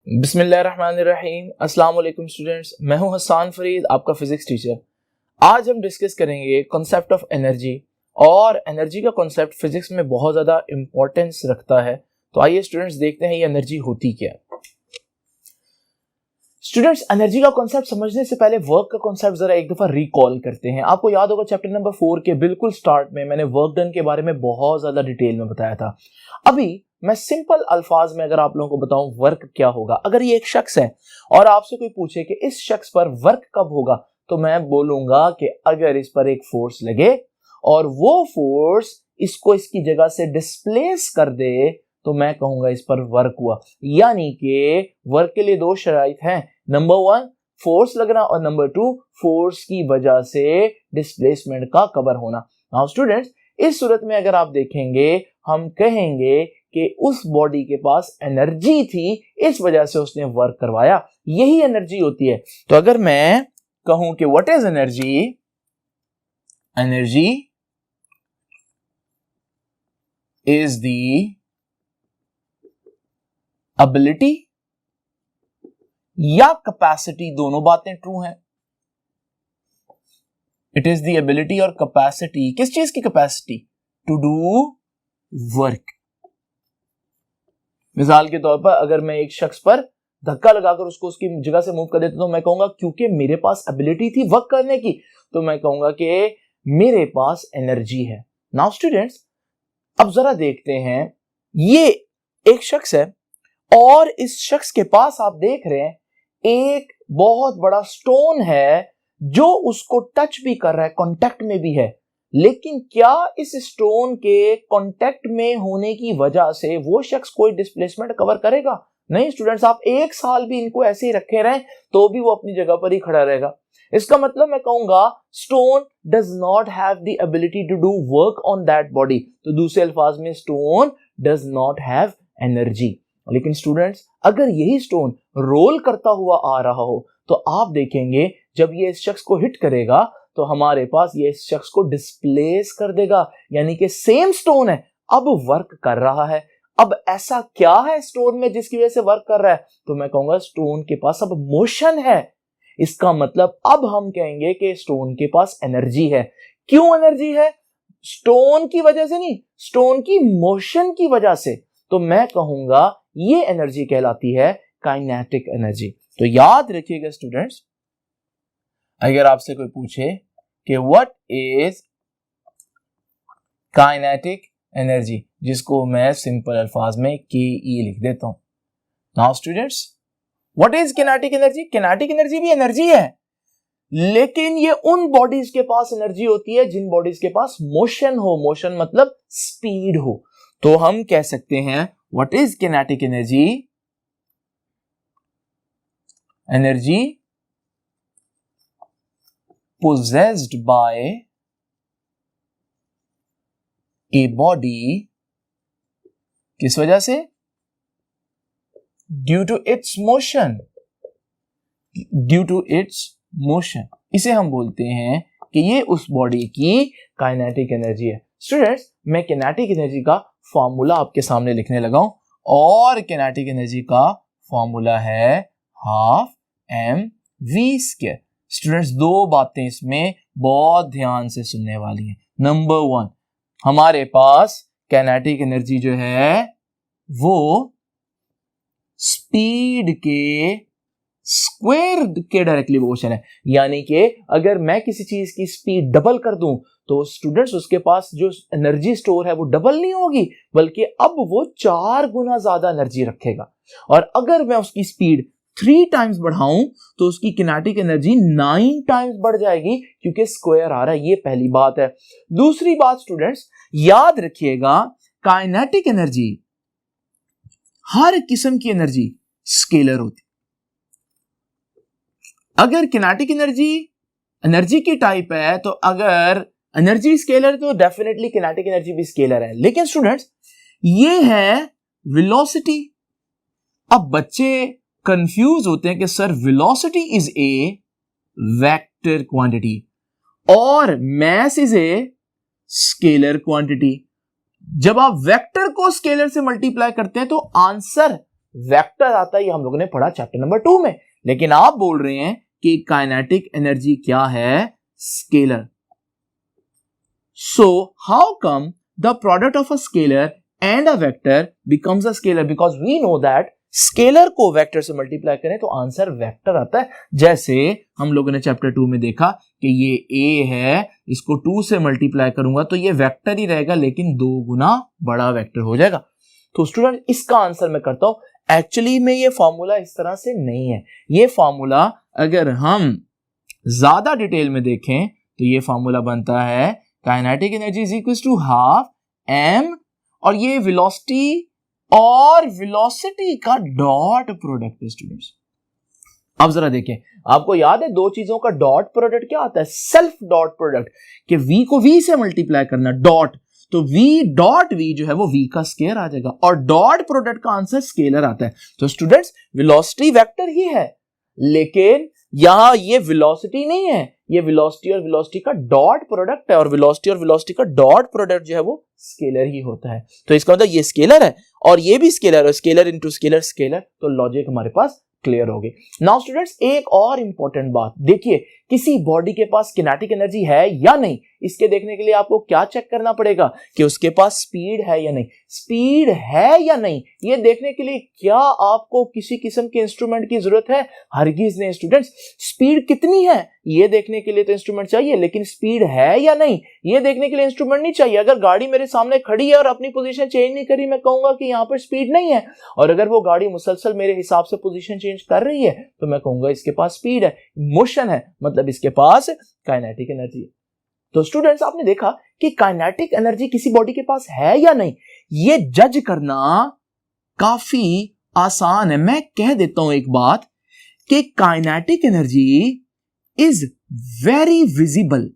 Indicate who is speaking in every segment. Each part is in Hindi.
Speaker 1: बिस्मिल्लाहिर्रहमानिर्रहीम। अस्सलाम वालेकुम स्टूडेंट्स, मैं हूं हसन फरीद, आपका फिजिक्स टीचर। आज हम डिस्कस करेंगे कॉन्सेप्ट ऑफ एनर्जी। और एनर्जी का कॉन्सेप्ट फिजिक्स में बहुत ज़्यादा इंपॉर्टेंस रखता है। तो आइए स्टूडेंट्स देखते हैं ये एनर्जी होती क्या है। स्टूडेंट्स, एनर्जी का कॉन्सेप्ट समझने से पहले वर्क का कॉन्सेप्ट जरा एक दफा रिकॉल करते हैं। आपको याद होगा चैप्टर नंबर 4 के बिल्कुल स्टार्ट में मैंने वर्क डन के बारे में बहुत ज्यादा डिटेल में बताया था। अभी मैं सिंपल अल्फाज में अगर आप लोगों को बताऊं वर्क क्या होगा। अगर ये एक शख्स है और आपसे कोई पूछे कि इस शख्स पर वर्क कब होगा, तो मैं बोलूंगा कि अगर इस पर एक फोर्स लगे और वो फोर्स इसको इसकी जगह से डिस्प्लेस कर दे तो मैं कहूंगा इस पर वर्क हुआ। यानी कि वर्क के लिए दो शराइत हैं, नंबर 1 फोर्स लगना और नंबर 2 फोर्स की वजह से डिस्प्लेसमेंट का कवर होना। नाउ स्टूडेंट्स, इस सूरत में अगर आप देखेंगे हम कहेंगे कि उस बॉडी के पास एनर्जी थी, इस वजह से उसने वर्क करवाया। यही एनर्जी होती है। तो अगर मैं कहूं कि what is energy, energy is the ability या कैपेसिटी, दोनों बातें ट्रू हैं। इट इज द एबिलिटी और कैपेसिटी, किस चीज की कैपेसिटी? To do work. मिसाल के तौर पर अगर मैं एक शख्स पर धक्का लगाकर उसको उसकी जगह से मूव कर देता तो मैं कहूंगा क्योंकि मेरे पास एबिलिटी थी वर्क करने की, तो मैं कहूंगा कि मेरे पास एनर्जी है। नाउ स्टूडेंट्स, अब जरा देखते हैं, ये एक शख्स है और इस शख्स के पास आप देख रहे हैं एक बहुत बड़ा स्टोन है जो उसको टच भी कर रहा है, कांटेक्ट में भी है। लेकिन क्या इस स्टोन के कांटेक्ट में होने की वजह से वो शख्स कोई डिस्प्लेसमेंट कवर करेगा? नहीं स्टूडेंट्स, आप एक साल भी इनको ऐसे ही रखे रहें तो भी वो अपनी जगह पर ही खड़ा रहेगा। इसका मतलब मैं कहूंगा stone does not have the ability to do work on that body. तो दूसरे अल्फाज में stone does not have energy. लेकिन स्टूडेंट्स, अगर यही स्टोन रोल करता हुआ आ रहा हो तो आप देखेंगे जब ये इस शख्स को हिट करेगा तो हमारे पास ये इस शख्स को डिस्प्लेस कर देगा। यानी कि सेम स्टोन है, अब वर्क कर रहा है। अब ऐसा क्या है स्टोन में जिसकी वजह से वर्क कर रहा है? तो मैं कहूंगा स्टोन के पास अब मोशन है। इसका मतलब अब हम कहेंगे कि स्टोन के पास एनर्जी है। क्यों एनर्जी है? स्टोन की वजह से नहीं, स्टोन की मोशन की वजह से। तो मैं कहूंगा ये एनर्जी कहलाती है काइनेटिक एनर्जी। तो याद रखिएगा स्टूडेंट्स, अगर आपसे कोई पूछे कि व्हाट इज काइनेटिक एनर्जी, जिसको मैं सिंपल अल्फाज में के लिख देता हूं। Now students, what is kinetic energy? Kinetic energy भी एनर्जी है, लेकिन ये उन बॉडीज के पास एनर्जी होती है जिन बॉडीज के पास मोशन हो। मोशन मतलब स्पीड हो। तो हम कह सकते हैं what is kinetic energy? Energy possessed by a body, किस वजह से? Due to its motion. Due to its motion, इसे हम बोलते हैं कि ये उस बॉडी की काइनेटिक एनर्जी है। स्टूडेंट्स, मैं किनेटिक एनर्जी का फॉर्मूला आपके सामने लिखने लगा हूं और किनेटिक एनर्जी का फॉर्मूला है हाफ mv²। स्टूडेंट्स, दो बातें इसमें बहुत ध्यान से सुनने वाली हैं। नंबर 1, हमारे पास काइनेटिक एनर्जी जो है वो स्पीड के स्क्वायर के डायरेक्टली प्रोपोर्शनल है। यानी कि अगर मैं किसी चीज की स्पीड डबल कर दूं तो स्टूडेंट्स उसके पास जो एनर्जी स्टोर है वो डबल नहीं होगी, बल्कि अब वो 4 गुना ज्यादा एनर्जी रखेगा। और अगर मैं उसकी स्पीड 3 टाइम्स बढ़ाऊं तो उसकी किनेटिक एनर्जी 9 टाइम्स बढ़ जाएगी, क्योंकि स्क्वायर आ रहा है। ये पहली बात है। दूसरी बात स्टूडेंट्स, याद रखिएगा काइनेटिक एनर्जी, हर किस्म की एनर्जी स्केलर होती। अगर किनेटिक एनर्जी की टाइप है तो अगर एनर्जी स्केलर है तो डेफिनेटली किनेटिक एनर्जी भी स्केलर है। लेकिन स्टूडेंट्स, ये है वेलोसिटी। अब बच्चे कंफ्यूज होते हैं कि sir velocity is a vector quantity और mass is a scalar quantity. जब आप वेक्टर को स्केलर से मल्टीप्लाई करते हैं तो आंसर वेक्टर आता है, ये हम लोगों ने पढ़ा चैप्टर नंबर 2 में। लेकिन आप बोल रहे हैं कि काइनेटिक एनर्जी क्या है? Scalar. So how come the product of a scalar and a vector becomes a scalar? Because we know that scalar को वेक्टर से मल्टीप्लाई करें तो आंसर वेक्टर आता है। जैसे हम लोगों ने चैप्टर 2 में देखा कि ये a है, इसको 2 से मल्टीप्लाई करूंगा तो ये वेक्टर ही रहेगा, लेकिन 2 गुना बड़ा वेक्टर हो जाएगा। तो स्टूडेंट इसका आंसर मैं करता हूं। एक्चुअली में ये फॉर्मूला इस तरह से नहीं है। ये फॉर्मूला अगर हम ज्यादा डिटेल में देखें तो ये फॉर्मूला बनता है kinetic energy is equal to half m, और ये वेलोसिटी और वेलोसिटी का डॉट प्रोडक्ट है स्टूडेंट्स। अब जरा देखें, आपको याद है दो चीजों का डॉट प्रोडक्ट क्या आता है? सेल्फ डॉट प्रोडक्ट, कि v को v से मल्टीप्लाई करना, डॉट, तो v डॉट v जो है वो v का स्केयर आ जाएगा, और डॉट प्रोडक्ट का आंसर स्केलर आता है। तो स्टूडेंट्स वेलोसिटी वेक्टर ही है, लेकिन यहां ये वेलोसिटी नहीं है, ये वेलोसिटी और वेलोसिटी का डॉट प्रोडक्ट है, और वेलोसिटी और वेलोसिटी का डॉट प्रोडक्ट जो है वो स्केलर ही होता है। तो इसका मतलब ये स्केलर है और ये भी स्केलर है, स्केलर इनटू स्केलर स्केलर, तो लॉजिक हमारे पास क्लियर हो गई। नाउ स्टूडेंट्स एक और इंपॉर्टेंट बात देखिए, किसी बॉडी के पास किनेटिक एनर्जी है या नहीं, इसके देखने के लिए आपको क्या चेक करना पड़ेगा कि उसके पास स्पीड है या नहीं। स्पीड है या नहीं ये देखने के लिए क्या आपको किसी किस्म के इंस्ट्रूमेंट की जरूरत है? हरगिज नहीं स्टूडेंट्स। स्पीड कितनी है ये देखने के लिए तो इंस्ट्रूमेंट चाहिए, लेकिन स्पीड है या नहीं ये देखने के लिए इंस्ट्रूमेंट नहीं चाहिए। अगर गाड़ी मेरे सामने खड़ी है और अपनी पोजीशन चेंज नहीं करी, मैं कहूंगा कि यहां पर स्पीड नहीं है, और अगर वो गाड़ी मुसलसल मेरे हिसाब से पोजीशन चेंज कर रही है तो मैं कहूंगा इसके पास स्पीड है, मोशन है, मतलब इसके पास काइनेटिक एनर्जी है। तो स्टूडेंट्स आपने देखा कि काइनेटिक एनर्जी किसी बॉडी के पास है या नहीं, ये जज करना काफी आसान है। मैं कह देता हूं एक बात कि kinetic energy is very visible.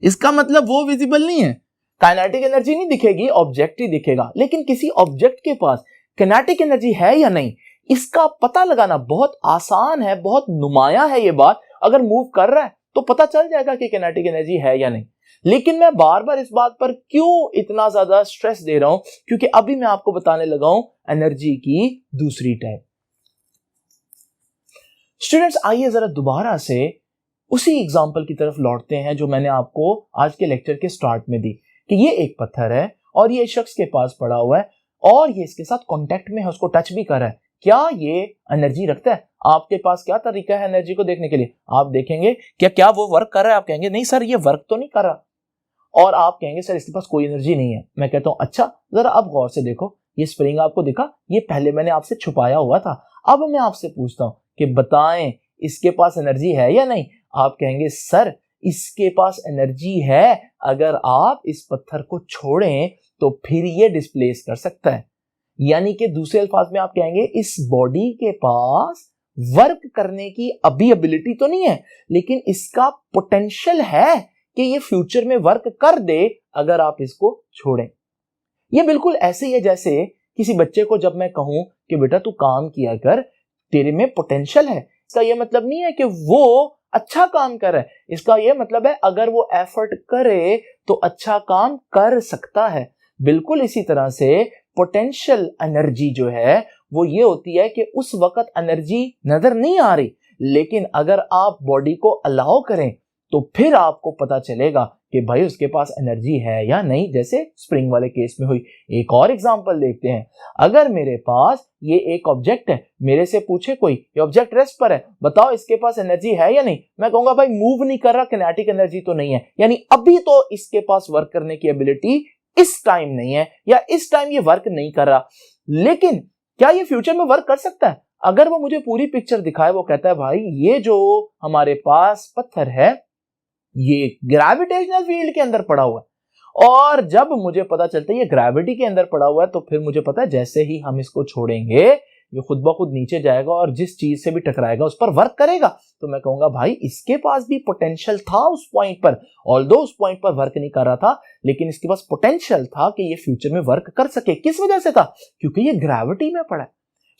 Speaker 1: इसका मतलब वो विजिबल नहीं है, काइनेटिक एनर्जी नहीं दिखेगी, ऑब्जेक्ट ही दिखेगा, लेकिन किसी ऑब्जेक्ट के पास काइनेटिक एनर्जी है या नहीं इसका पता लगाना बहुत आसान है, बहुत नुमाया है ये बात। अगर मूव कर रहा है तो पता चल जाएगा कि काइनेटिक एनर्जी है या नहीं। लेकिन मैं बार बार इस बात पर क्यों इतना ज्यादा स्ट्रेस दे रहा हूं, क्योंकि अभी मैं आपको बताने लगा हूं एनर्जी की दूसरी टाइप। स्टूडेंट्स आइए जरा दोबारा से उसी एग्जांपल की तरफ लौटते हैं जो मैंने आपको आज के लेक्चर के स्टार्ट में दी, कि ये एक पत्थर है और ये शख्स के पास पड़ा हुआ है और ये इसके साथ कांटेक्ट में है, उसको टच भी कर रहा है। क्या ये एनर्जी रखता है? आपके पास क्या तरीका है एनर्जी को देखने के लिए? आप देखेंगे क्या वो वर्क कर रहा है? आप कहेंगे नहीं सर ये वर्क तो नहीं कर रहा, और आप कहेंगे सर इसके पास कोई एनर्जी नहीं है। मैं कहता हूं अच्छा जरा अब गौर से देखो, ये स्प्रिंग आपको दिखा, ये पहले मैंने आपसे छुपाया हुआ था। अब मैं आपसे पूछता हूं कि बताएं इसके पास एनर्जी है या नहीं? आप कहेंगे सर इसके पास एनर्जी है, अगर आप इस पत्थर को छोड़ें तो फिर ये डिस्प्लेस कर सकता है। यानी कि दूसरे अल्फाज में आप कहेंगे इस बॉडी के पास वर्क करने की अभी एबिलिटी तो नहीं है, लेकिन इसका पोटेंशियल है कि ये फ्यूचर में वर्क कर दे अगर आप इसको छोड़ें। ये बिल्कुल ऐसे ही है जैसे किसी बच्चे को जब मैं कहूं कि बेटा तू काम किया कर, तेरे में पोटेंशियल है, इसका यह मतलब नहीं है कि वो अच्छा काम कर रहा है, इसका यह मतलब है अगर वो एफर्ट करे तो अच्छा काम कर सकता है। बिल्कुल इसी तरह से पोटेंशियल एनर्जी जो है वो ये होती है कि उस वक्त एनर्जी नजर नहीं आ रही, लेकिन अगर आप बॉडी को अलाउ करें तो फिर आपको पता चलेगा कि भाई उसके पास एनर्जी है या नहीं, जैसे स्प्रिंग वाले केस में हुई। एक और एग्जांपल देखते हैं। अगर मेरे पास ये एक ऑब्जेक्ट है, मेरे से पूछे कोई ये ऑब्जेक्ट रेस्ट पर है, बताओ इसके पास एनर्जी है या नहीं, मैं कहूंगा भाई मूव नहीं कर रहा, किनेटिक एनर्जी तो नहीं है, यानी अभी तो इसके पास वर्क करने की एबिलिटी इस टाइम नहीं है, या इस टाइम ये वर्क नहीं कर रहा। लेकिन क्या ये फ्यूचर में वर्क कर सकता है? अगर वो मुझे पूरी पिक्चर दिखाए, वो कहता है भाई ये जो हमारे पास पत्थर है ये ग्रेविटेशनल फील्ड के अंदर पड़ा हुआ है, और जब मुझे पता चलता है ये ग्रेविटी के अंदर पड़ा हुआ है तो फिर मुझे पता है जैसे ही हम इसको छोड़ेंगे ये खुद ब खुद नीचे जाएगा और जिस चीज से भी टकराएगा उस पर वर्क करेगा। तो मैं कहूंगा भाई इसके पास भी पोटेंशियल था उस पॉइंट पर, ऑल्दो उस पॉइंट पर वर्क नहीं कर रहा था, लेकिन इसके पास पोटेंशियल था कि ये फ्यूचर में वर्क कर सके। किस वजह से था? क्योंकि ये ग्रेविटी में पड़ा है।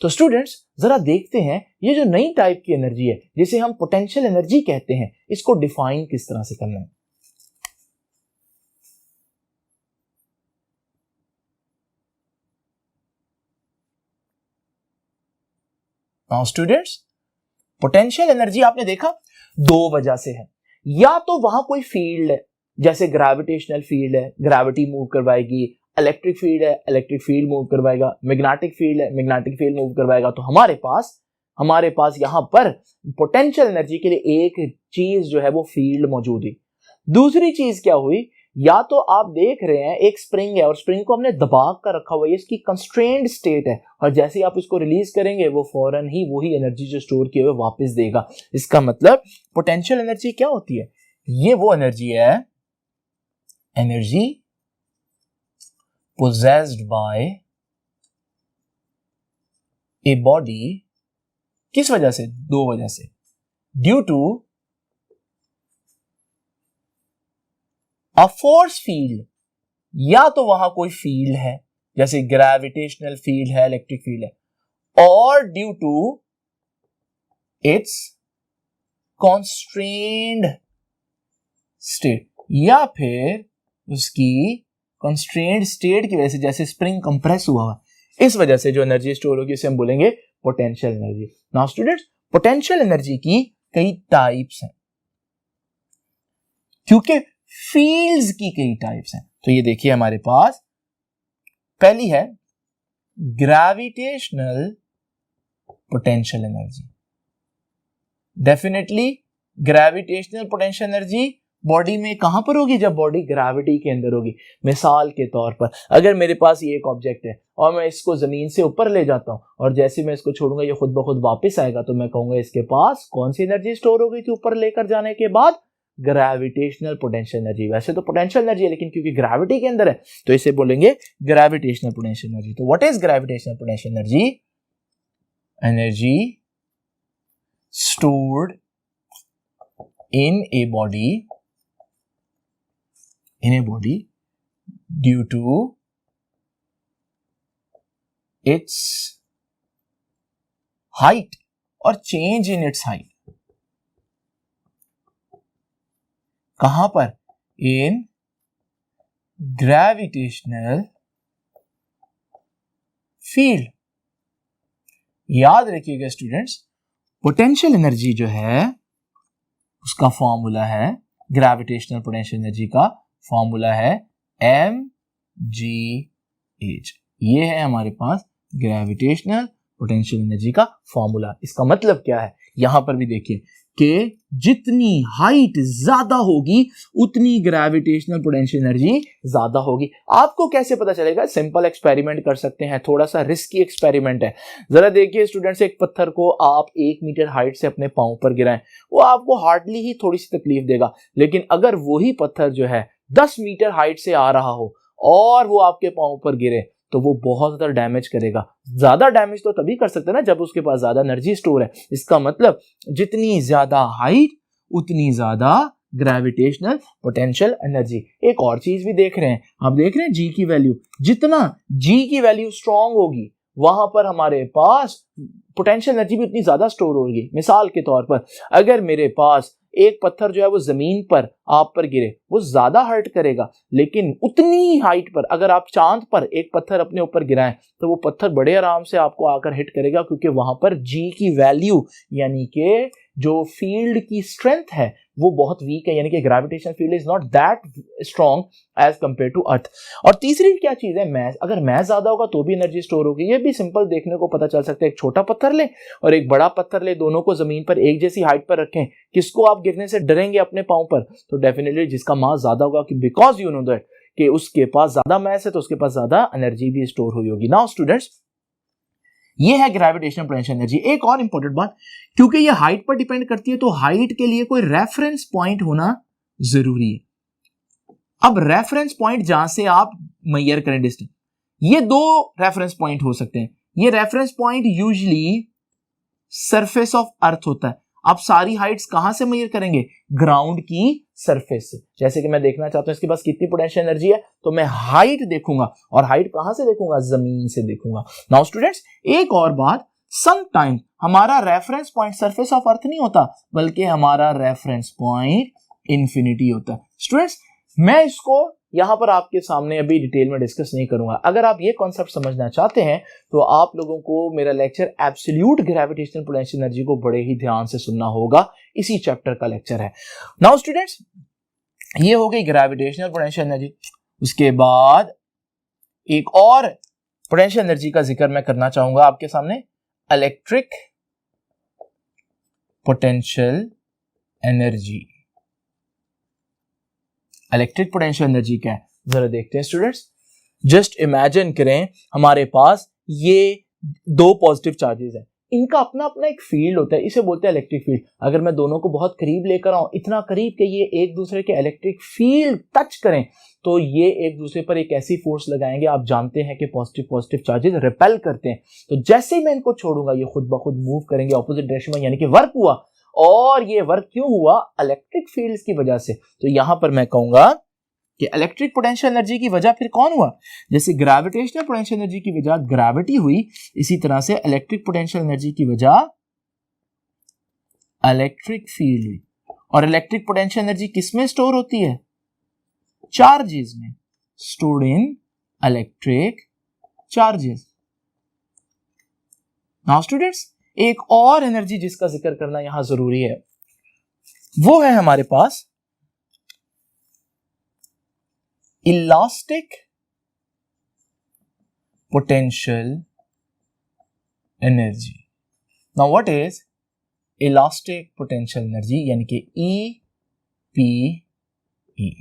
Speaker 1: तो स्टूडेंट्स जरा देखते हैं ये जो नई टाइप की एनर्जी है जिसे हम पोटेंशियल एनर्जी कहते हैं, इसको डिफाइन किस तरह से करना है। नाउ स्टूडेंट्स, पोटेंशियल एनर्जी आपने देखा दो वजह से है। या तो वहां कोई फील्ड है, जैसे ग्रेविटेशनल फील्ड है, ग्रेविटी मूव करवाएगी, इलेक्ट्रिक फील्ड है, इलेक्ट्रिक फील्ड मूव करवाएगा, मैग्नेटिक फील्ड है, मैग्नेटिक फील्ड मूव करवाएगा। तो हमारे पास यहां पर पोटेंशियल एनर्जी के लिए एक चीज जो है वो फील्ड मौजूद है। दूसरी चीज क्या हुई, या तो आप देख रहे हैं एक स्प्रिंग है और स्प्रिंग को हमने दबा कर रखा हुआ है, इसकी कंस्ट्रेंड स्टेट है, और जैसे ही आप इसको रिलीज करेंगे वो फौरन ही वही एनर्जी जो स्टोर किए हुए वापस देगा। इसका मतलब पोटेंशियल एनर्जी क्या होती है, ये वो एनर्जी है, energy possessed by a body, किस वजह से, दो वजह से, due to a force field, या तो वहां कोई फील्ड है जैसे ग्रेविटेशनल फील्ड है, इलेक्ट्रिक फील्ड है, और due to its constrained state, या फिर उसकी कंस्ट्रेंट स्टेट की वजह से, जैसे स्प्रिंग कंप्रेस हुआ है, इस वजह से जो एनर्जी स्टोर होगी उसे हम बोलेंगे potential energy. Now students, potential energy की कई टाइप्स हैं, क्योंकि फील्ड्स की कई टाइप्स हैं। तो ये देखिए हमारे पास पहली है gravitational potential energy. Definitely gravitational potential energy body में कहां पर होगी, जब बॉडी ग्रेविटी के अंदर होगी। मिसाल के तौर पर अगर मेरे पास ये एक ऑब्जेक्ट है और मैं इसको जमीन से ऊपर ले जाता हूं और जैसे मैं इसको छोड़ूंगा ये खुद ब खुद वापस आएगा, तो मैं कहूंगा इसके पास कौन सी एनर्जी स्टोर हो गई थी ऊपर लेकर जाने के बाद, ग्रेविटेशनल पोटेंशियल एनर्जी। वैसे तो पोटेंशियल एनर्जी है लेकिन क्योंकि ग्रेविटी के अंदर है तो इसे बोलेंगे ग्रेविटेशनल पोटेंशियल एनर्जी। तो what is gravitational potential energy? Energy stored in A body due to its height or change in its height। कहां पर? in gravitational field। याद रखिएगा स्टूडेंट्स, पोटेंशियल एनर्जी जो है उसका फॉर्मूला है, ग्रेविटेशनल पोटेंशियल एनर्जी का फॉर्मूला है mgh। ये है हमारे पास ग्रेविटेशनल पोटेंशियल एनर्जी का फॉर्मूला। इसका मतलब क्या है, यहां पर भी देखिए कि जितनी हाइट ज्यादा होगी उतनी ग्रेविटेशनल पोटेंशियल एनर्जी ज्यादा होगी। आपको कैसे पता चलेगा? सिंपल एक्सपेरिमेंट कर सकते हैं, थोड़ा सा रिस्की एक्सपेरिमेंट है। जरा देखिए स्टूडेंट्स, एक पत्थर को आप 1 मीटर हाइट से अपने पांव पर गिराएं, वो आपको हार्डली ही थोड़ी सी तकलीफ देगा। लेकिन अगर वही पत्थर जो है 10 मीटर हाइट से आ रहा हो और वो आपके पांव पर गिरे तो वो बहुत ज्यादा डैमेज करेगा। ज्यादा डैमेज तो तभी कर सकते हैं ना जब उसके पास ज्यादा एनर्जी स्टोर है। इसका मतलब जितनी ज्यादा हाइट उतनी ज्यादा ग्रेविटेशनल पोटेंशियल एनर्जी। एक और चीज भी देख रहे हैं, आप देख रहे हैं जी की वैल्यू, जितना जी की वैल्यू स्ट्रांग होगी वहां पर हमारे पास पोटेंशियल एनर्जी भी उतनी ज्यादा स्टोर होगी। मिसाल के तौर पर अगर मेरे पास एक पत्थर जो है वो जमीन पर आप पर गिरे, वो ज्यादा हर्ट करेगा, लेकिन उतनी हाइट पर अगर आप चांद पर एक पत्थर अपने ऊपर गिराएं तो वो पत्थर बड़े आराम से आपको आकर हिट करेगा, क्योंकि वहां पर जी की वैल्यू यानी कि जो फील्ड की स्ट्रेंथ है वो बहुत वीक है, यानी कि gravitation field is not that strong as compare to earth. और तीसरी क्या चीज है, मैस। अगर मैस ज्यादा होगा तो भी एनर्जी स्टोर होगी। ये भी सिंपल देखने को पता चल सकता है। एक छोटा पत्थर ले और एक बड़ा पत्थर ले, दोनों को जमीन पर एक जैसी हाइट पर रखें, किसको आप गिरने से डरेंगे अपने पांव पर? तो डेफिनेटली जिसका मास ज्यादा होगा, बिकॉज यू नो दैट कि उसके पास ज्यादा मैस है तो उसके पास ज्यादा एनर्जी भी स्टोर हुई होगी। नाउ स्टूडेंट्स, ये है ग्रेविटेशनल पोटेंशियल एनर्जी। एक और इंपॉर्टेंट बात, क्योंकि ये हाइट पर डिपेंड करती है तो हाइट के लिए कोई रेफरेंस पॉइंट होना जरूरी है। अब रेफरेंस पॉइंट जहां से आप मेजर करें डिस्टेंस, ये दो रेफरेंस पॉइंट हो सकते हैं। ये reference point usually surface of earth होता है। आप सारी हाइट्स कहां से मेजर करेंगे? ग्राउंड की सरफेस से। जैसे कि मैं देखना चाहता हूं इसके पास कितनी पोटेंशियल एनर्जी है, तो मैं हाइट देखूंगा, और हाइट कहां से देखूंगा? जमीन से देखूंगा। नाउ स्टूडेंट्स, एक और बात, समटाइम हमारा reference point surface of earth नहीं होता, बल्कि हमारा रेफरेंस पॉइंट इंफिनिटी होता है। स्टूडेंट्स, मैं इसको यहां पर आपके सामने अभी डिटेल में डिस्कस नहीं करूंगा। अगर आप ये कॉन्सेप्ट समझना चाहते हैं तो आप लोगों को मेरा lecture absolute gravitational potential energy को बड़े ही ध्यान से सुनना होगा, इसी चैप्टर का लेक्चर है। नाउ स्टूडेंट्स, ये हो गई ग्रेविटेशनल पोटेंशियल एनर्जी। उसके बाद एक और पोटेंशियल एनर्जी का जिक्र मैं करना चाहूंगा आपके सामने, electric potential energy. Electric potential energy क्या है जरा देखते हैं स्टूडेंट्स। जस्ट इमेजिन करें हमारे पास ये दो पॉजिटिव चार्जेस हैं, इनका अपना अपना एक फील्ड होता है, इसे बोलते हैं इलेक्ट्रिक फील्ड। अगर मैं दोनों को बहुत करीब लेकर आऊं, इतना करीब कि ये एक दूसरे के इलेक्ट्रिक फील्ड टच करें, तो ये एक दूसरे पर एक ऐसी फोर्स लगाएंगे। आप जानते हैं कि पॉजिटिव चार्जेस रिपेल करते हैं, तो जैसे ही मैं इनको छोड़ूंगा ये खुद ब खुद मूव करेंगे ऑपोजिट डायरेक्शन में, यानी कि वर्क हुआ। और ये वर्क क्यों हुआ? इलेक्ट्रिक फील्ड्स की वजह से। तो यहां पर मैं कहूंगा कि इलेक्ट्रिक पोटेंशियल एनर्जी की वजह फिर कौन हुआ? जैसे ग्रेविटेशनल पोटेंशियल एनर्जी की वजह ग्रेविटी हुई, इसी तरह से इलेक्ट्रिक पोटेंशियल एनर्जी की वजह इलेक्ट्रिक फील्ड हुई। और इलेक्ट्रिक पोटेंशियल एनर्जी किसमें स्टोर होती है? चार्जेस में, stored in electric charges. Now students, एक और एनर्जी जिसका जिक्र करना यहां जरूरी है, वो है हमारे पास elastic potential energy. Now what is elastic potential energy? यानी कि EPE,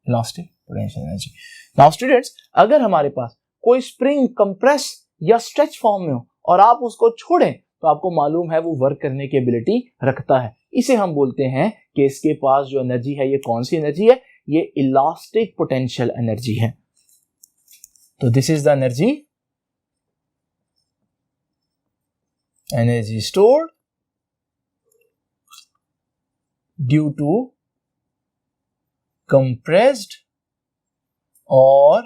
Speaker 1: elastic potential energy. Now students, अगर हमारे पास कोई स्प्रिंग कंप्रेस या स्ट्रेच फॉर्म में हो और आप उसको छोड़ें, तो आपको मालूम है वो वर्क करने की एबिलिटी रखता है। इसे हम बोलते हैं कि इसके पास जो एनर्जी है, ये कौन सी एनर्जी है? ये इलास्टिक पोटेंशियल एनर्जी है। तो this is the energy stored due to compressed or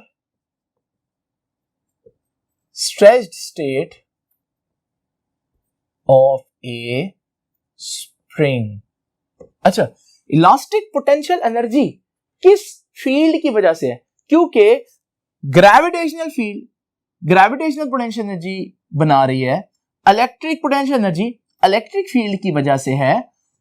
Speaker 1: stretched state of a spring। अच्छा, इलास्टिक पोटेंशियल एनर्जी किस फील्ड की वजह से है? क्योंकि ग्रेविटेशनल पोटेंशियल एनर्जी बना रही है, electric potential energy electric field की वजह से है।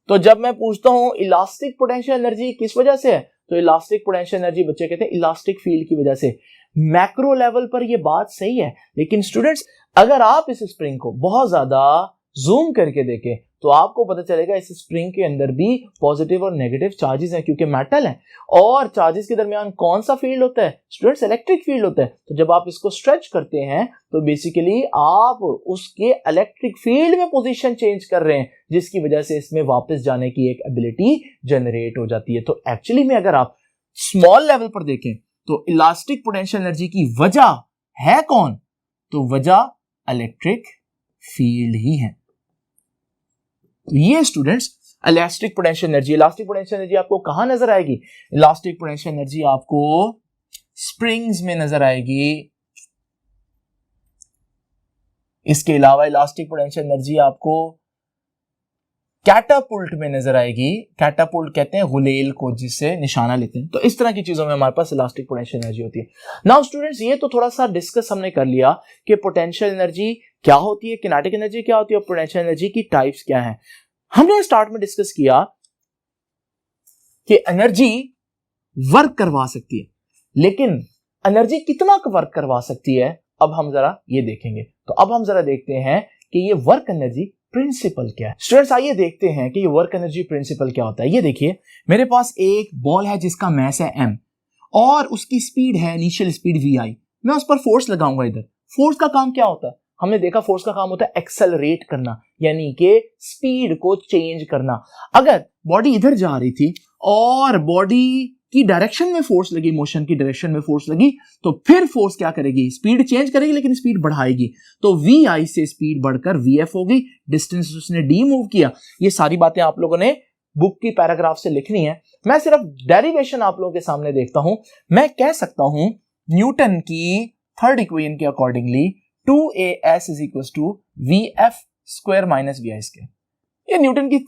Speaker 1: तो जब मैं पूछता हूं इलास्टिक पोटेंशियल एनर्जी किस वजह से है, तो इलास्टिक पोटेंशियल एनर्जी बच्चे कहते हैं इलास्टिक फील्ड की वजह से। मैक्रो लेवल पर यह बात सही है, लेकिन स्टूडेंट्स अगर आप इस स्प्रिंग को बहुत ज्यादा जूम करके देखें तो आपको पता चलेगा इस स्प्रिंग के अंदर भी पॉजिटिव और नेगेटिव चार्जेस हैं, क्योंकि मेटल है। और चार्जेस के दरमियान कौन सा फील्ड होता है स्टूडेंट्स? इलेक्ट्रिक फील्ड होता है। तो जब आप इसको स्ट्रेच करते हैं तो बेसिकली आप उसके इलेक्ट्रिक फील्ड में पोजीशन चेंज कर रहे हैं, जिसकी वजह से इसमें वापस जाने की एक एबिलिटी जनरेट हो जाती है। तो एक्चुअली में अगर आप स्मॉल लेवल पर देखें तो इलास्टिक पोटेंशियल एनर्जी की वजह है कौन? तो वजह इलेक्ट्रिक फील्ड ही है। तो ये students elastic potential energy. Elastic potential energy आपको कहां नजर आएगी? इलास्टिक पोटेंशियल एनर्जी आपको स्प्रिंग्स में नजर आएगी। इसके अलावा इलास्टिक पोटेंशियल एनर्जी आपको कैटापुल्ट में नजर आएगी। कैटापुल्ट कहते हैं गुलेल को जिससे निशाना लेते हैं। तो इस तरह की चीजों में हमारे पास इलास्टिक पोटेंशियल एनर्जी होती है। नाउ स्टूडेंट्स, ये तो थोड़ा सा डिस्कस हमने कर लिया कि पोटेंशियल एनर्जी क्या होती है, किनेटिक एनर्जी क्या होती है और पोटेंशियल एनर्जी की टाइप्स क्या है। हमने स्टार्ट में डिस्कस किया कि एनर्जी वर्क करवा सकती है, लेकिन एनर्जी कितना वर्क करवा सकती है अब हम जरा ये देखेंगे। तो अब हम जरा देखते हैं कि ये वर्क एनर्जी प्रिंसिपल क्या है। स्टूडेंट्स आइए देखते हैं कि ये वर्क एनर्जी प्रिंसिपल क्या होता है। ये देखिए, मेरे पास एक बॉल है जिसका मास है m और उसकी स्पीड है इनिशियल स्पीड vi। मैं उस पर फोर्स लगाऊंगा। इधर फोर्स का काम क्या होता है? हमने देखा फोर्स का काम होता है एक्सेलरेट करना, यानी कि स्पीड को चेंज करना। अगर बॉडी इधर जा रही थी और बॉडी की डायरेक्शन में फोर्स लगी, मोशन की डायरेक्शन में फोर्स लगी, तो फिर फोर्स क्या करेगी? स्पीड चेंज करेगी, लेकिन स्पीड बढ़ाएगी। तो vi से स्पीड बढ़कर vf हो गई, डिस्टेंस उसने d मूव किया। ये सारी बातें आप लोगों ने बुक की पैराग्राफ से लिखनी है। मैं सिर्फ डेरिवेशन आप लोगों के सामने देखता हूं। मैं कह सकता हूं न्यूटन की थर्ड इक्वेशन के accordingly 2as is equal to vf square minus vi square. ये न्यूटन की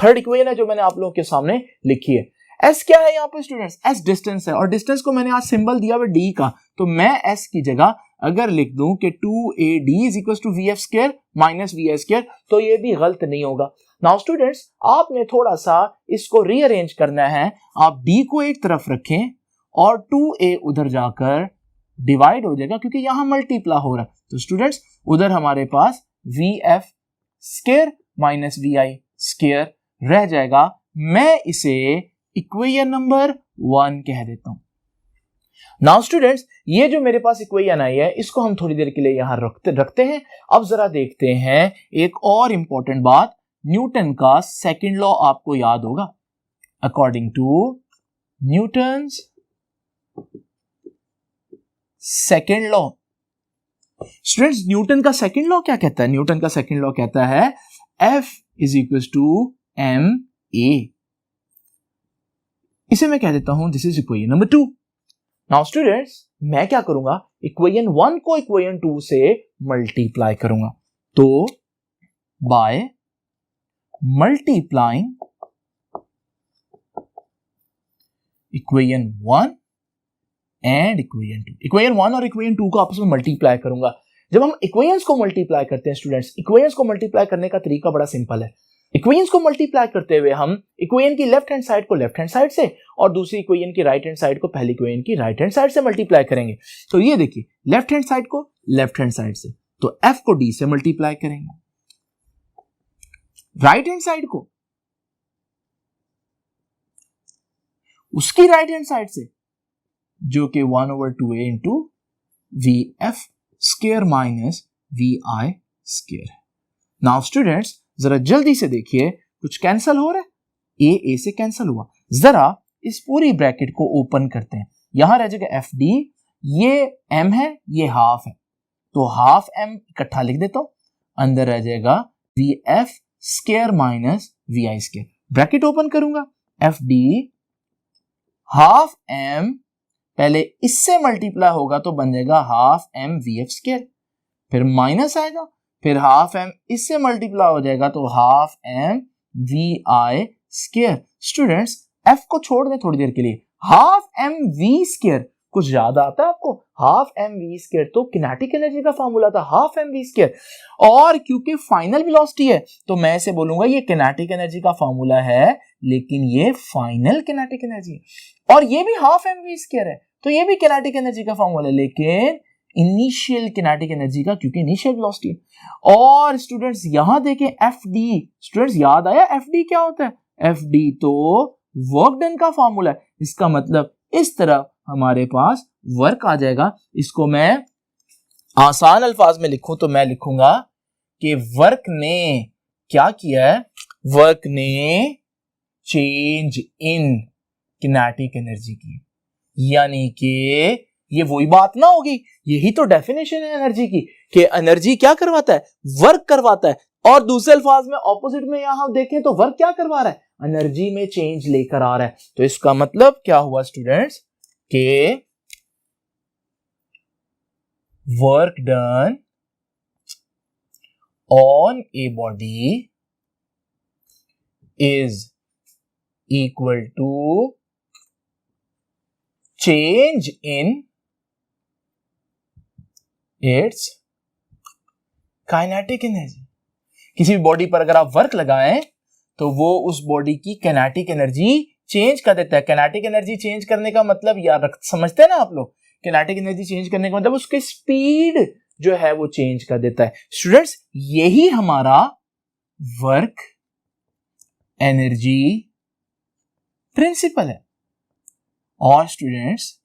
Speaker 1: थर्ड इक्वेशन है जो मैंने आप लोगों के सामने लिखी है। एस क्या है यहाँ पे स्टूडेंट्स? एस डिस्टेंस है, और डिस्टेंस को मैंने आज सिंबल दिया हुआ डी का, तो मैं एस की जगह अगर लिख दूं कि 2AD is equal to V F square minus V I square, तो ये भी गलत नहीं होगा। नाउ स्टूडेंट्स, आपने थोड़ा सा इसको रीअरेंज करना है। आप डी को एक तरफ रखें और 2A उधर जाकर डिवाइड हो जाएगा, क्योंकि यहां मल्टीप्लाई हो रहा है। तो स्टूडेंट्स, उधर हमारे पास V F square minus V I square रह जाएगा। मैं इसे इक्वेशन नंबर 1 कह देता हूं। नाउ स्टूडेंट्स, ये जो मेरे पास इक्वेशन आई है, इसको हम थोड़ी देर के लिए यहां रखते हैं। अब जरा देखते हैं एक और इंपॉर्टेंट बात। न्यूटन का सेकंड लॉ आपको याद होगा। According to Newton's second law, students, Newton का सेकंड लॉ क्या कहता है? न्यूटन का सेकंड लॉ कहता है F is equal to M A. इसे मैं कह देता हूं this is equation number 2। Now students, मैं क्या करूंगा? इक्वेशन 1 को इक्वेशन 2 से मल्टीप्लाई करूंगा। तो by multiplying equation 1 and equation 2, equation 1 और इक्वेशन 2 को आपस में मल्टीप्लाई करूंगा। जब हम इक्वेशंस को मल्टीप्लाई करते हैं स्टूडेंट्स, इक्वेशंस को मल्टीप्लाई करने का तरीका बड़ा सिंपल है। इक्वेशंस को मल्टीप्लाई करते हुए हम इक्वेशन की लेफ्ट हैंड साइड को लेफ्ट हैंड साइड से और दूसरी इक्वेशन की राइट हैंड साइड को पहली इक्वेशन की राइट हैंड साइड से मल्टीप्लाई करेंगे। तो ये देखिए, लेफ्ट हैंड साइड को लेफ्ट हैंड साइड से, तो F को D से मल्टीप्लाई करेंगे, राइट हैंड साइड को उसकी राइट हैंड साइड से, जो कि 1/2A into V F square minus V I square है। नाउ स्टूडेंट्स, जरा जल्दी से देखिए, कुछ कैंसिल हो रहा है, ए से कैंसिल हुआ। जरा इस पूरी ब्रैकेट को ओपन करते हैं। यहां रह जाएगा एफ डी, ये एम है, ये हाफ है, तो हाफ एम इकट्ठा लिख देता हूं, अंदर रह जाएगा V F square minus V I square. Bracket open करूंगा, एफ डी हाफ एम, पहले इससे मल्टीप्लाई होगा तो बन जाएगा half M V F square, फिर माइनस आएगा, फिर हाफ एम इससे मल्टीप्लाई हो जाएगा तो half M V I square. Students, F को छोड़ दें थोड़ी देर के लिए, हाफ एम वी स्क्वायर कुछ याद आता है आपको? हाफ एम वी स्क्वायर तो किनेटिक एनर्जी का फॉर्मूला था, हाफ एम वी स्क्वायर। और क्योंकि फाइनल वेलोसिटी है तो मैं इसे बोलूंगा ये किनेटिक एनर्जी का फॉर्मूला है, लेकिन ये फाइनल किनेटिक एनर्जी है। और ये भी हाफ एम वी स्क्वायर है, तो ये भी किनेटिक एनर्जी का फॉर्मूला है, लेकिन इनिशियल किनेटिक एनर्जी का, क्योंकि इनिशियल वेलोसिटी। और स्टूडेंट्स यहां देखें एफ डी, स्टूडेंट्स याद आया एफ डी क्या होता है? एफ डी तो वर्क डन का फॉर्मूला है। इसका मतलब इस तरह हमारे पास वर्क आ जाएगा। इसको मैं आसान अल्फाज में लिखूं तो मैं लिखूंगा कि वर्क ने क्या किया है? वर्क ने चेंज इन किनेटिक एनर्जी की, यानी कि ये वही बात ना होगी, यही तो डेफिनेशन है एनर्जी की, कि एनर्जी क्या करवाता है? वर्क करवाता है। और दूसरे अल्फाज में ऑपोजिट में यहां देखें तो वर्क क्या करवा रहा है? एनर्जी में चेंज लेकर आ रहा है। तो इसका मतलब क्या हुआ स्टूडेंट्स कि work done on a body is equal to change in its kinetic energy. किसी भी बॉडी पर अगर आप वर्क लगाएं तो वो उस बॉडी की काइनेटिक एनर्जी चेंज कर देता है। काइनेटिक एनर्जी चेंज करने का मतलब यार समझते हैं ना आप लोग? काइनेटिक एनर्जी चेंज करने का मतलब उसकी स्पीड जो है वो चेंज कर देता है। स्टूडेंट्स, यही हमारा वर्क एनर्जी प्रिंसिपल है। और स्टूडेंट्स,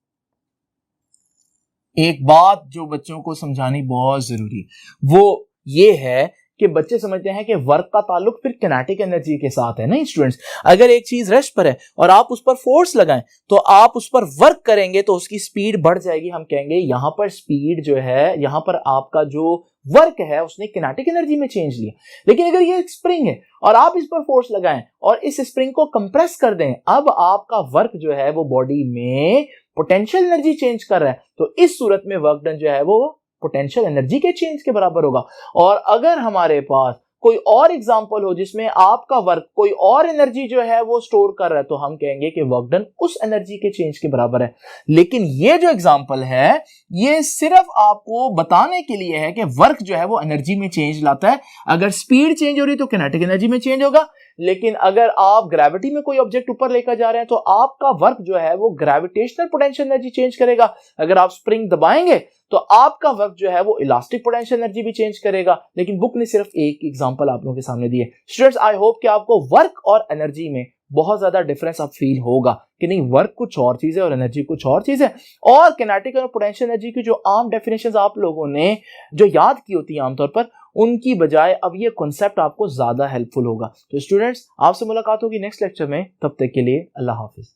Speaker 1: एक बात जो बच्चों को समझानी बहुत जरूरी है, वो ये है कि बच्चे समझते हैं कि वर्क का ताल्लुक फिर किनेटिक एनर्जी के साथ है। नहीं स्टूडेंट्स, अगर एक चीज रेस्ट पर है और आप उस पर फोर्स लगाएं तो आप उस पर वर्क करेंगे तो उसकी स्पीड बढ़ जाएगी। हम कहेंगे यहां पर स्पीड जो है, यहां पर आपका जो वर्क है उसने किनेटिक एनर्जी में चेंज लिया। लेकिन अगर ये एक स्प्रिंग है और आप इस पर फोर्स लगाएं और इस स्प्रिंग को कंप्रेस कर दें, अब आपका वर्क जो है वो बॉडी में पोटेंशियल एनर्जी चेंज कर रहा है। तो इस सूरत में वर्क डन जो है वो पोटेंशियल एनर्जी के चेंज के बराबर होगा। और अगर हमारे पास कोई और एग्जांपल हो जिसमें आपका वर्क कोई और एनर्जी जो है वो स्टोर कर रहा है, तो हम कहेंगे कि वर्क डन उस एनर्जी के चेंज के बराबर है। लेकिन ये जो एग्जांपल है ये सिर्फ आपको बताने के लिए है कि वर्क जो है वो एनर्जी में चेंज लाता है। अगर स्पीड चेंज हो रही है तो किनेटिक एनर्जी में चेंज होगा, लेकिन अगर आप ग्रेविटी में कोई ऑब्जेक्ट ऊपर लेकर जा रहे हैं तो आपका वर्क जो है वो ग्रेविटेशनल पोटेंशियल एनर्जी चेंज करेगा। अगर आप स्प्रिंग दबाएंगे तो आपका वर्क जो है वो इलास्टिक पोटेंशियल एनर्जी भी चेंज करेगा। लेकिन बुक ने सिर्फ एक एग्जांपल आप लोगों के सामने दी है। स्टूडेंट्स, आई होप कि आपको वर्क और एनर्जी में बहुत ज्यादा डिफरेंस अब फील होगा कि नहीं, वर्क कुछ और चीज है और एनर्जी कुछ और चीज है। और किनेटिक और पोटेंशियल एनर्जी की जो आम डेफिनेशंस आप लोगों ने जो याद की होती है आमतौर पर, उनकी बजाय अब ये कॉन्सेप्ट आपको ज्यादा हेल्पफुल होगा। तो स्टूडेंट्स, आपसे मुलाकात होगी नेक्स्ट लेक्चर में। तब तक के लिए अल्लाह हाफिज।